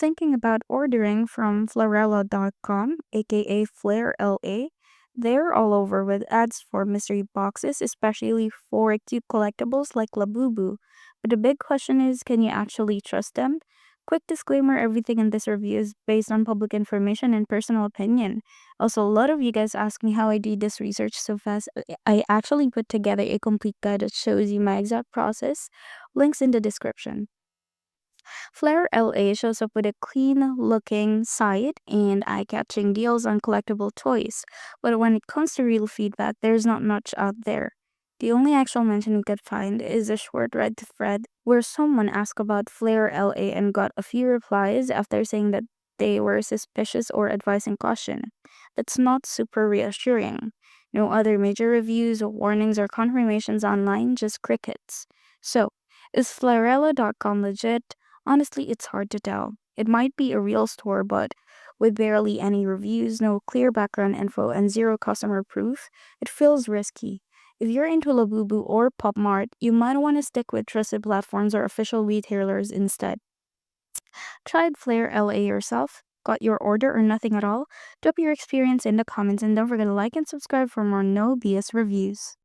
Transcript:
thinking about ordering from Florella.com, aka Flair LA. They're all over with ads for mystery boxes, especially for cute collectibles like Labubu. But the big question is, can you actually trust them? Quick disclaimer, everything in this review is based on public information and personal opinion. Also, a lot of you guys ask me how I do this research so fast. I actually put together a complete guide that shows you my exact process. Links in the description. Flair LA shows up with a clean looking site and eye catching deals on collectible toys, but when it comes to real feedback, there's not much out there. The only actual mention we could find is a short red thread where someone asked about Flair LA and got a few replies after saying that they were suspicious or advising caution. That's not super reassuring. No other major reviews, warnings, or confirmations online, just crickets. So, is Flarella.com legit? Honestly, it's hard to tell. It might be a real store, but with barely any reviews, no clear background info, and zero customer proof, it feels risky. If you're into Labubu or Pop Mart, you might want to stick with trusted platforms or official retailers instead. Tried Flair LA yourself? Got your order or nothing at all? Drop your experience in the comments and don't forget to like and subscribe for more no BS reviews.